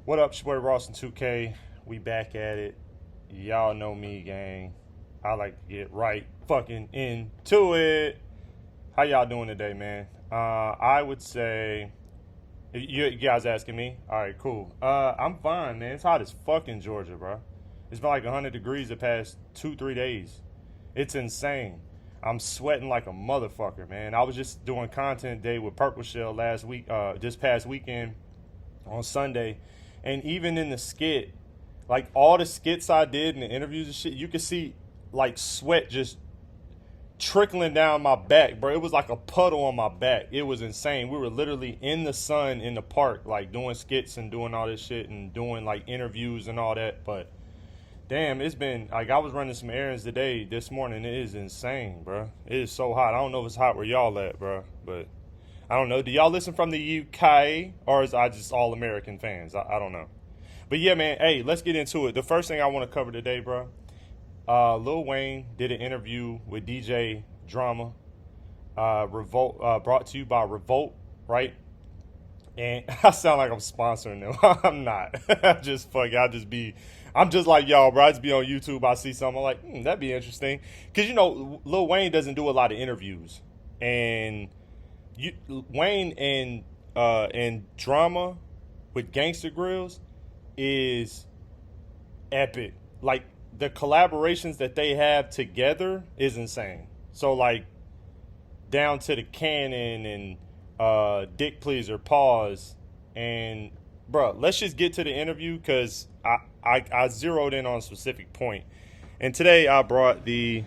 What up, your boy Ross and 2K? We back at it. Y'all know me, gang. I like to get right fucking into it. How y'all doing today, man? I would say, you guys asking me? All right, cool. I'm fine, man. It's hot as fuck in Georgia, bro. It's been like 100 degrees the past 2-3 days. It's insane. I'm sweating like a motherfucker, man. I was just doing content day with Purple Shell last week, this past weekend on Sunday. And even in the skit, like all the skits I did and the interviews and shit, you could see like sweat just trickling down my back, bro. It was like a puddle on my back. It was insane. We were literally in the sun in the park, like doing skits and doing all this shit and doing like interviews and all that. But damn, it's been like I was running some errands today, this morning. It is insane, bro. It is so hot. I don't know if it's hot where y'all at, bro, but I don't know. Do y'all listen from the UK or is I just all American fans? I don't know. But yeah, man, hey, let's get into it. The first thing I want to cover today, bro. Lil Wayne did an interview with DJ Drama, Revolt, brought to you by Revolt, right? And I sound like I'm sponsoring them. I'm not. I'm just like y'all, bro. I just be on YouTube. I see something I'm like, that'd be interesting. Because, you know, Lil Wayne doesn't do a lot of interviews. And Wayne and Drama with Gangsta Grills is epic. Like, the collaborations that they have together is insane. So, like, down to the Cannon and Dick Pleaser, Pause. And, bro, let's just get to the interview because I zeroed in on a specific point. And today I brought we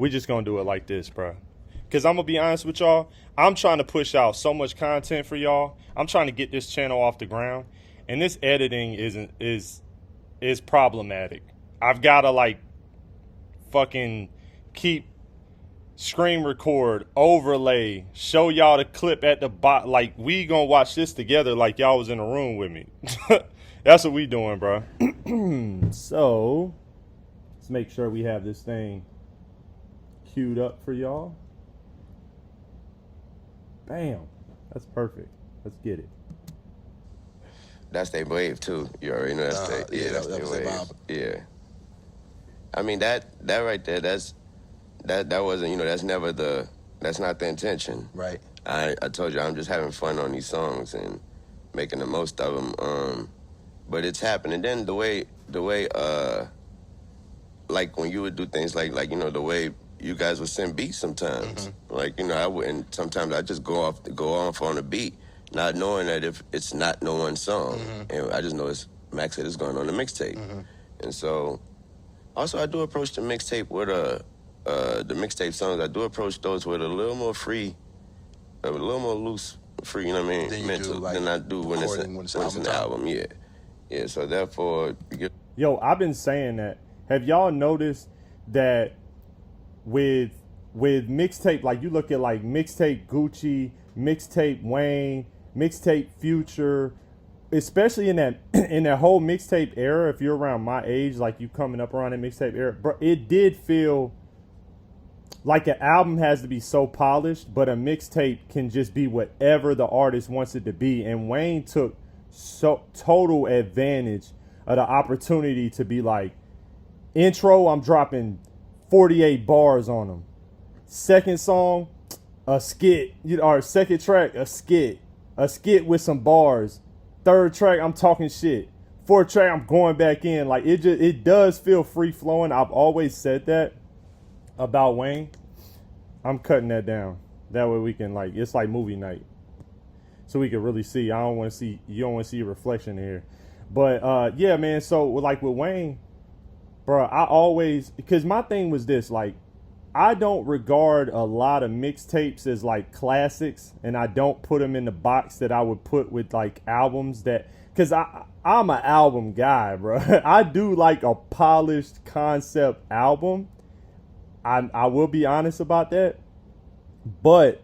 just going to do it like this, bro. Because I'm going to be honest with y'all, I'm trying to push out so much content for y'all. I'm trying to get this channel off the ground. And this editing is problematic. I've got to, like, fucking keep screen record, overlay, show y'all the clip at the bot. Like, we gonna watch this together like y'all was in a room with me. That's what we doing, bro. So, let's make sure we have this thing queued up for y'all. Bam. That's perfect. Let's get it. That's their wave too. You already know that's that's their wave. Yeah. I mean that right there, that wasn't, that's not the intention. Right. I told you I'm just having fun on these songs and making the most of them. But it's happening. Then the way like when you would do things like the way you guys would send beats sometimes. Mm-hmm. Like, I wouldn't, sometimes I just go off on a beat, not knowing that if it's not no one song. Mm-hmm. And I just know it's Max said it's going on the mixtape. Mm-hmm. And so also I do approach the mixtape with the mixtape songs, I do approach those with a little more free, a little more loose, free, you know what I mean, mental, than I do when it's an album. Yeah, so therefore... Yo, I've been saying that. Have y'all noticed that with mixtape, like you look at like mixtape Gucci, mixtape Wayne, mixtape Future, especially in that whole mixtape era, if you're around my age, like you coming up around that mixtape era, bro, it did feel like an album has to be so polished, but a mixtape can just be whatever the artist wants it to be. And Wayne took so total advantage of the opportunity to be like, intro, I'm dropping 48 bars on them. Second song, a skit, or second track, a skit with some bars. Third track, I'm talking shit. Fourth track, I'm going back in. Like, it does feel free flowing. I've always said that about Wayne. I'm cutting that down. That way we can, like, it's like movie night. So we can really see. You don't want to see a reflection here. But yeah, man, so like with Wayne, bro, I always, because my thing was this, like, I don't regard a lot of mixtapes as like classics, and I don't put them in the box that I would put with like albums that, because I'm an album guy, bro. I do like a polished concept album. I will be honest about that. But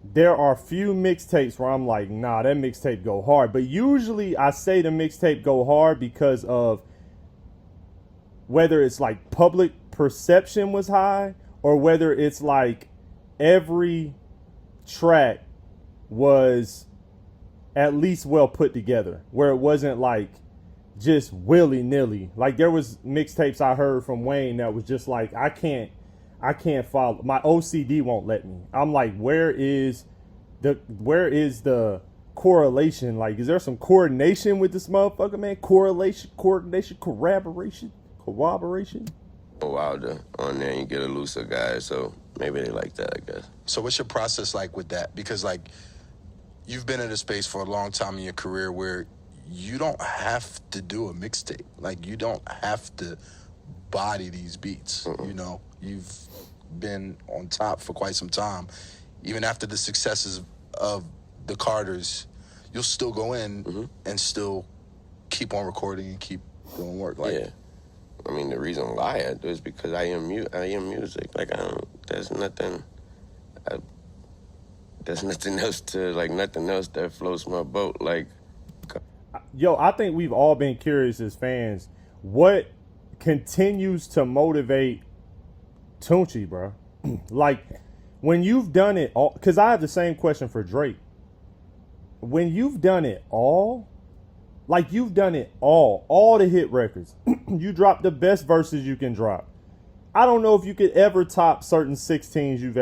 there are few mixtapes where I'm like, nah, that mixtape go hard. But usually I say the mixtape go hard because of whether it's like public perception was high or whether it's like every track was at least well put together, where it wasn't like just willy nilly. Like there was mixtapes I heard from Wayne that was just like I can't follow. My OCD won't let me. I'm like, where is the correlation? Like, is there some coordination with this motherfucker, man? Correlation, coordination, corroboration. Wilder on there, and you get a looser guy, so maybe they like that, I guess. So what's your process like with that? Because like you've been in a space for a long time in your career where you don't have to do a mixtape. Like you don't have to body these beats. You know, you've been on top for quite some time. Even after the successes of the Carters, you'll still go in and still keep on recording and keep doing work. Like, yeah. I mean, the reason why I do is because I am music. Like, there's nothing else that floats my boat. Like, yo, I think we've all been curious as fans. What continues to motivate Tunechi, bro? Like, when you've done it all, because I have the same question for Drake. When you've done it all, like you've done it all the hit records, you drop the best verses you can drop. I don't know if you could ever top certain 16s you've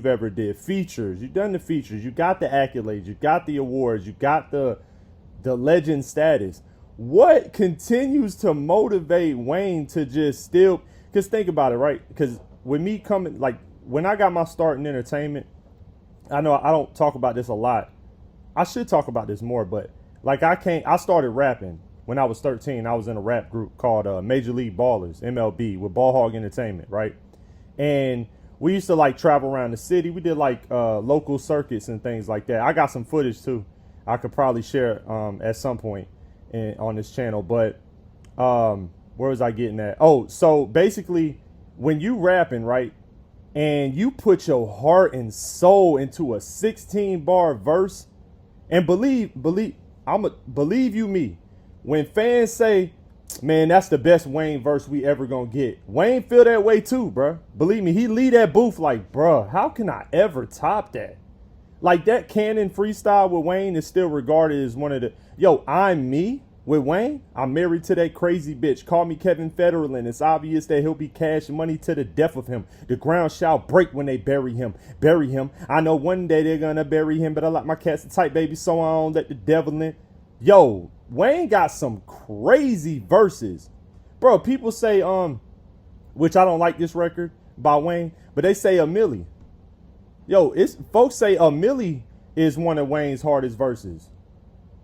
ever did. Features, you've done the features, you got the accolades, you got the awards, you got the legend status. What continues to motivate Wayne to just still, because think about it, right? Because with me coming, like when I got my start in entertainment, I know I don't talk about this a lot. I should talk about this more, but like I started rapping when I was 13. I was in a rap group called Major League Ballers, MLB, with Ball Hog Entertainment, right? And we used to like travel around the city. We did like local circuits and things like that. I got some footage too. I could probably share at some point on this channel. But where was I getting at? Oh, so basically when you rapping, right, and you put your heart and soul into a 16-bar verse, and believe you me, when fans say, man, that's the best Wayne verse we ever gonna get, Wayne feel that way too, bruh. Believe me, he leave that booth like, bruh, how can I ever top that? Like that Cannon freestyle with Wayne is still regarded as one of the, yo, I'm me with Wayne. I'm married to that crazy bitch. Call me Kevin Federline. It's obvious that he'll be cash money to the death of him. The ground shall break when they bury him. Bury him. I know one day they're gonna bury him, but I like my cats tight, baby, so I don't let the devil in. Yo, Wayne got some crazy verses. Bro, people say, which I don't like this record by Wayne, but they say A Milli. Yo, folks say A Milli is one of Wayne's hardest verses.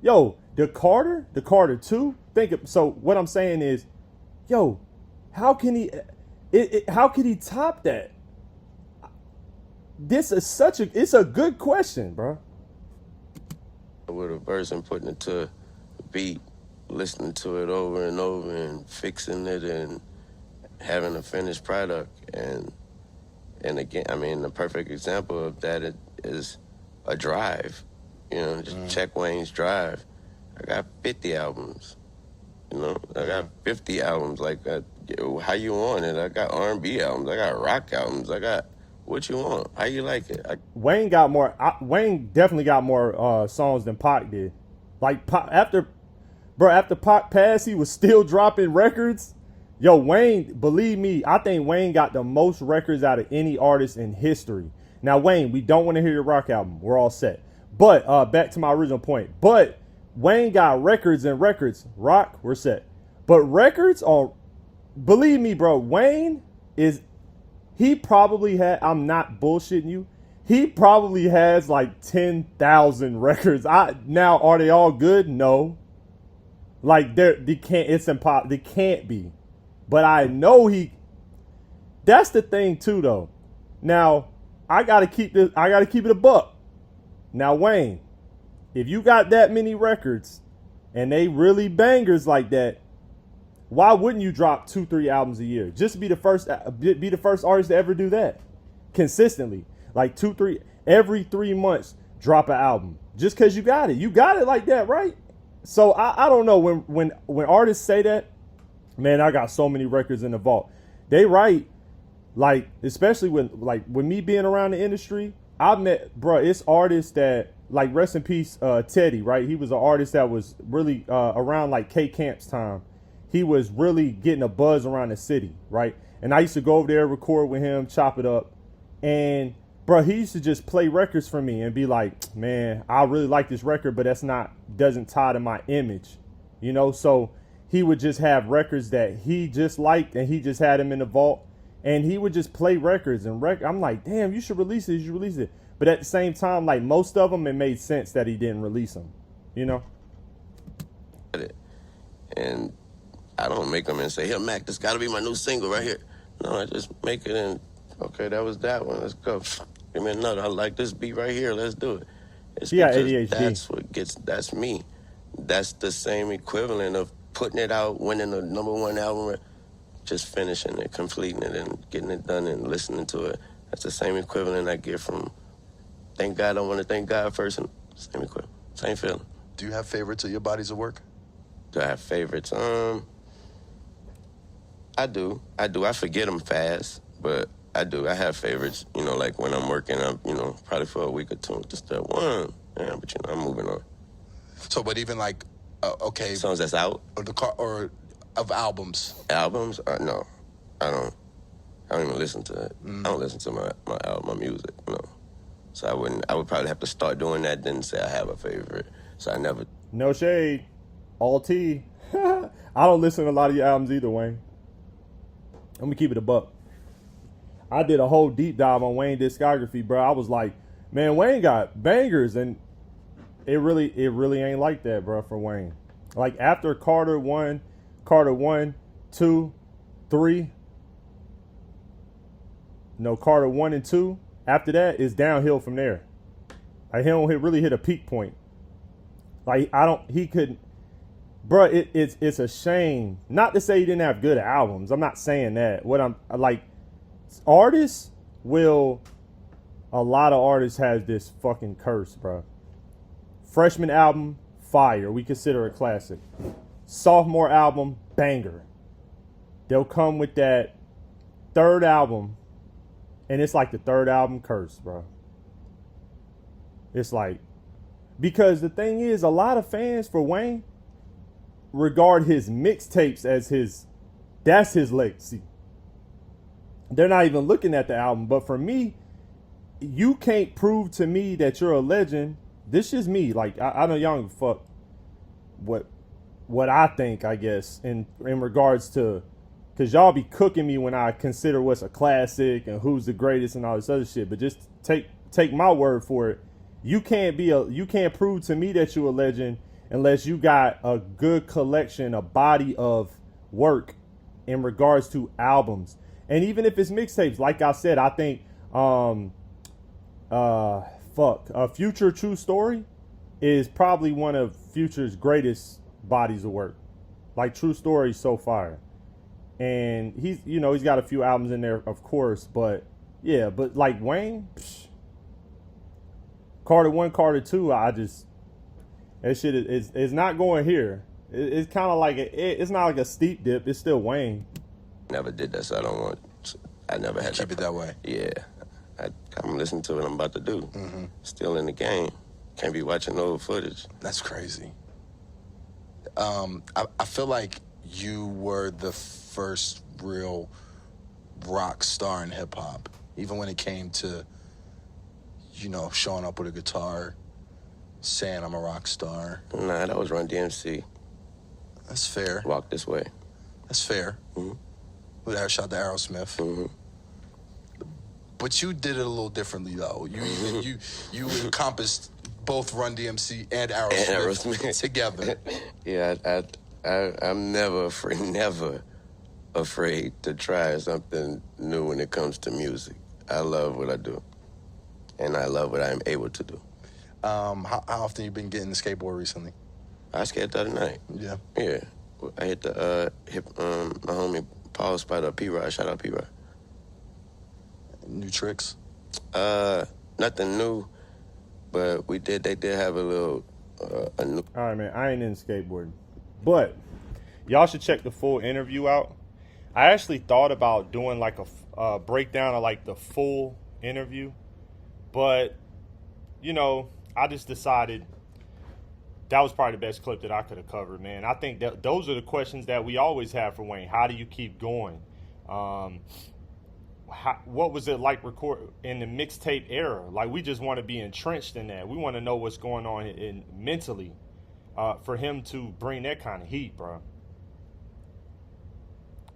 Yo, the Carter 2. So what I'm saying is, yo, how can he top that? This is it's a good question, bro. With a verse and putting it to a beat, listening to it over and over and fixing it and having a finished product. And again, I mean, the perfect example of that is a drive. You know, just check Wayne's drive. I got 50 albums. You know, I got 50 albums. Like, how you want it? I got R&B albums. I got rock albums. I got what you want. How you like it? Wayne got more. Wayne definitely got more songs than Pac did. Like after Pac passed, he was still dropping records. Yo, Wayne, believe me, I think Wayne got the most records out of any artist in history. Now, Wayne, we don't want to hear your rock album. We're all set. But back to my original point. But Wayne got records and records. Rock, we're set. But records are, believe me, bro, Wayne he probably had, I'm not bullshitting you, he probably has like 10,000 records. Now, are they all good? No. Like, it's impossible. They can't be. But I know that's the thing too, though. Now, I gotta keep it a buck. Now, Wayne, if you got that many records and they really bangers like that, why wouldn't you drop 2-3 albums a year? Just be the first artist to ever do that consistently. Like 2-3 every 3 months, drop an album. Just because you got it like that, right? So I don't know when artists say that, man, I got so many records in the vault. They right, like, especially with me being around the industry, I've met, bro, it's artists that like rest in peace, Teddy, right? He was an artist that was really around like K Camp's time. He was really getting a buzz around the city, right? And I used to go over there, record with him, chop it up. And bro, he used to just play records for me and be like, man, I really like this record, but doesn't tie to my image, you know? So he would just have records that he just liked and he just had them in the vault. And he would just play records and I'm like, damn, you should release it. You should release it. But at the same time, like most of them, it made sense that he didn't release them, you know? And I don't make them and say, here, Mac, this got to be my new single right here. No, I just make it and, okay, that was that one. Let's go. Give me another. I like this beat right here. Let's do it. It's Yeah, because ADHD. that's me. That's the same equivalent of putting it out, winning the #1 album, just finishing it, completing it, and getting it done and listening to it. That's the same equivalent I get from thank God, I want to thank God first, and same equivalent, same feeling. Do you have favorites of your bodies of work? Do I have favorites? I do. I forget them fast, but I do. I have favorites. You know, like when I'm working, probably for a week or two, just that one. Yeah, but I'm moving on. So, but even like, okay, Songs that's out. or of albums. Albums? No, I don't even listen to it. I don't listen to my music. No. So I would probably have to start doing that, then say I have a favorite. So I never. No shade. All T. I don't listen to a lot of your albums either, Wayne. Let me keep it a buck. I did a whole deep dive on Wayne discography, bro. I was like, man, Wayne got bangers, and it really ain't like that, bro, for Wayne. Like after Carter 1, 2, 3. No, Carter 1 and 2. After that, it's downhill from there. Like he don't really hit a peak point. Like he couldn't. Bro, it's a shame. Not to say he didn't have good albums. I'm not saying that. What I'm like, a lot of artists has this fucking curse, bro. Freshman album, fire. We consider it classic. Sophomore album, banger. They'll come with that third album, and it's like the third album curse, bro. It's like, because the thing is, a lot of fans for Wayne regard his mixtapes as that's his legacy. They're not even looking at the album. But for me, you can't prove to me that you're a legend. This is me. Like, I know y'all don't fuck what I think, I guess, in regards to, because y'all be cooking me when I consider what's a classic and who's the greatest and all this other shit. But just take my word for it. You can't prove to me that you're a legend unless you got a good collection, a body of work in regards to albums. And even if it's mixtapes, like I said, I think Future True Story is probably one of Future's greatest bodies of work. Like True Story is so fire. And he's got a few albums in there, of course, but yeah, but like Wayne, Carter 1, Carter 2, that shit is not going here. It's kind of like it's not like a steep dip. It's still Wayne. Never did that, so I never had Keep it that way. Yeah. I'm listening to what I'm about to do. Mm-hmm. Still in the game. Can't be watching old footage. That's crazy. I feel like you were the first real rock star in hip hop, even when it came to, showing up with a guitar, saying I'm a rock star. Nah, that was Run DMC. That's fair. Walk This Way. That's fair. Mm-hmm. With that shot to Aerosmith. Mm-hmm. But you did it a little differently, though. You encompassed both Run DMC and Aerosmith together. Yeah, I'm never afraid to try something new when it comes to music. I love what I do, and I love what I'm able to do. How often you been getting the skateboard recently? I skated the other night. Yeah. Yeah. I hit my homie Paul's spot up, P-Rod. Shout out P-Rod. New tricks? Nothing new, but they did have a little a new. All right, man. I ain't in skateboarding, but y'all should check the full interview out. I actually thought about doing like a breakdown of like the full interview, but I just decided that was probably the best clip that I could have covered, man. I think that those are the questions that we always have for Wayne. How do you keep going? What was it like record in the mixtape era? Like, we just want to be entrenched in that. We want to know what's going on mentally for him to bring that kind of heat, bro.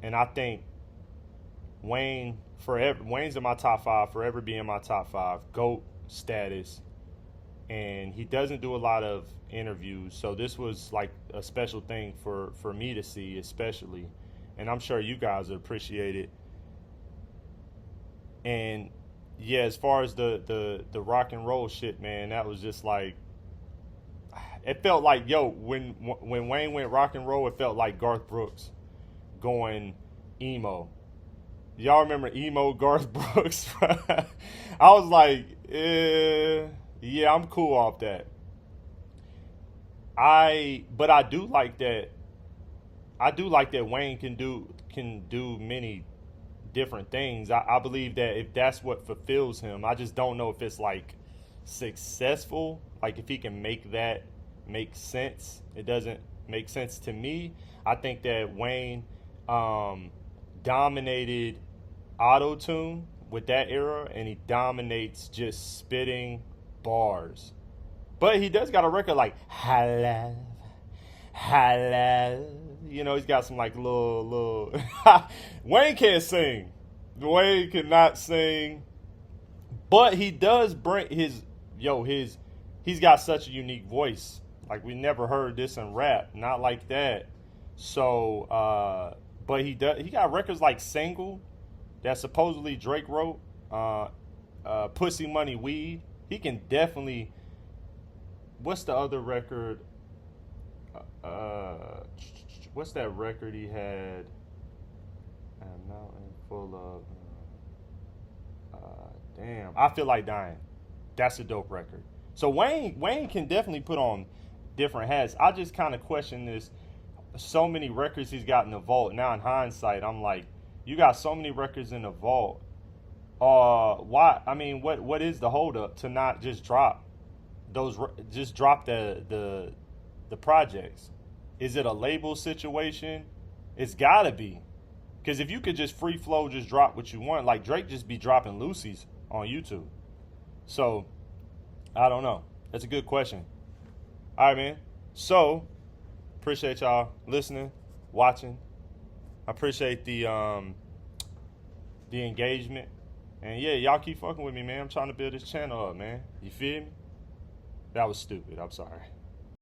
And I think Wayne's in my top 5, forever be in my top 5, GOAT status. And he doesn't do a lot of interviews, so this was like a special thing for me to see, especially. And I'm sure you guys would appreciate it. And yeah, as far as the rock and roll shit, man, that was just like, it felt like, yo, when Wayne went rock and roll, it felt like Garth Brooks going emo. Y'all remember emo Garth Brooks? I was like, yeah, I'm cool off that. But I do like that. I do like that Wayne can do many different things. I believe that if that's what fulfills him, I just don't know if it's like successful. Like, if he can make that make sense. It doesn't make sense to me. I think that Wayne dominated auto-tune with that era, and he dominates just spitting bars. But he does got a record like Hello. You know, he's got some like little Wayne can't sing. Wayne cannot sing. But he does bring he's got such a unique voice. Like, we never heard this in rap. Not like that. So but he got records like Single that supposedly Drake wrote, Pussy Money Weed. He can definitely. What's the other record? What's that record he had? A mountain full of. Damn, I Feel Like Dying. That's a dope record. So Wayne can definitely put on different hats. I just kind of question this. So many records he's got in the vault. Now in hindsight, I'm like, you got so many records in the vault. Why? I mean, what is the holdup to not just drop those? Just drop the projects. Is it a label situation? It's gotta be, because if you could just free flow, just drop what you want, like Drake just be dropping Lucy's on YouTube. So I don't know. That's a good question. All right, man. So appreciate y'all listening, watching. I appreciate the engagement. And yeah, y'all keep fucking with me, man. I'm trying to build this channel up, man. You feel me? That was stupid. I'm sorry.